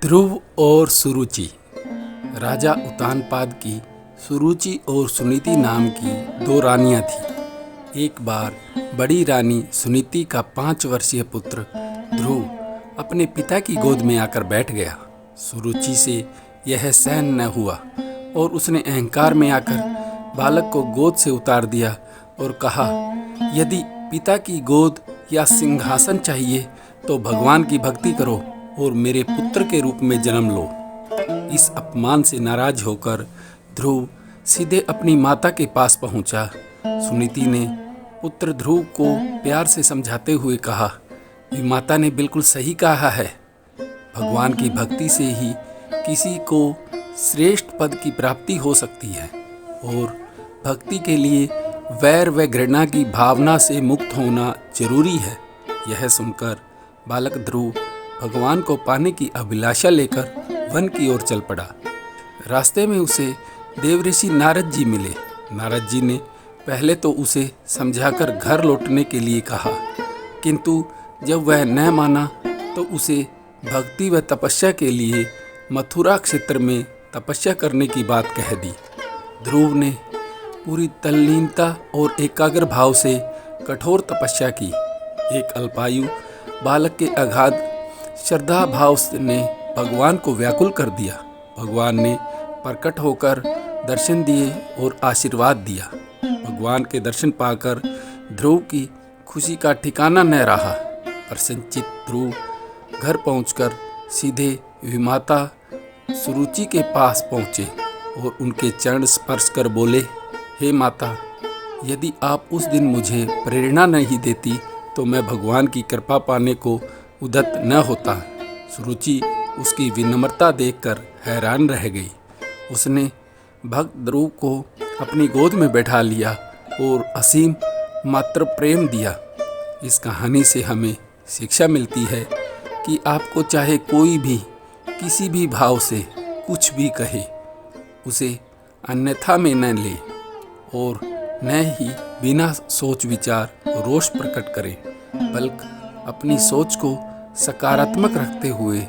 ध्रुव और सुरुचि। राजा उत्तानपाद की सुरुचि और सुनीति नाम की दो रानियां थीं। एक बार बड़ी रानी सुनीति का 5 वर्षीय पुत्र ध्रुव अपने पिता की गोद में आकर बैठ गया। सुरुचि से यह सहन न हुआ और उसने अहंकार में आकर बालक को गोद से उतार दिया और कहा, यदि पिता की गोद या सिंहासन चाहिए तो भगवान की भक्ति करो और मेरे पुत्र के रूप में जन्म लो। इस अपमान से नाराज होकर ध्रुव सीधे अपनी माता के पास पहुंचा। सुनीति ने पुत्र ध्रुव को प्यार से समझाते हुए कहा, माता ने बिल्कुल सही कहा है। भगवान की भक्ति से ही किसी को श्रेष्ठ पद की प्राप्ति हो सकती है और भक्ति के लिए वैर व घृणा की भावना से मुक्त होना जरूरी है। यह सुनकर बालक ध्रुव भगवान को पाने की अभिलाषा लेकर वन की ओर चल पड़ा। रास्ते में उसे देवऋषि नारद जी मिले। नारद जी ने पहले तो उसे समझाकर घर लौटने के लिए कहा, किंतु जब वह न माना तो उसे भक्ति व तपस्या के लिए मथुरा क्षेत्र में तपस्या करने की बात कह दी। ध्रुव ने पूरी तल्लीनता और एकाग्र भाव से कठोर तपस्या की। एक अल्पायु बालक के अगाध श्रद्धा भाव ने भगवान को व्याकुल कर दिया। भगवान ने प्रकट होकर दर्शन दिए और आशीर्वाद दिया। भगवान के दर्शन पाकर ध्रुव की खुशी का ठिकाना न रहा। प्रसन्नचित ध्रुव घर पहुंचकर सीधे विमाता सुरुचि के पास पहुंचे और उनके चरण स्पर्श कर बोले, हे माता, यदि आप उस दिन मुझे प्रेरणा नहीं देती तो मैं भगवान की कृपा पाने को उद्यत न होता। सुरुचि उसकी विनम्रता देखकर हैरान रह गई। उसने भक्त ध्रुव को अपनी गोद में बैठा लिया और असीम मात्र प्रेम दिया। इस कहानी से हमें शिक्षा मिलती है कि आपको चाहे कोई भी किसी भी भाव से कुछ भी कहे, उसे अन्यथा में न ले और न ही बिना सोच विचार रोष प्रकट करें, बल्कि अपनी सोच को सकारात्मक रखते हुए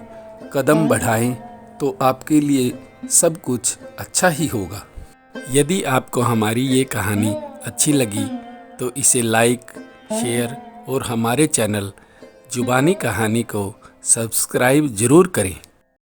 कदम बढ़ाएं तो आपके लिए सब कुछ अच्छा ही होगा। यदि आपको हमारी ये कहानी अच्छी लगी तो इसे लाइक, शेयर और हमारे चैनल जुबानी कहानी को सब्सक्राइब ज़रूर करें।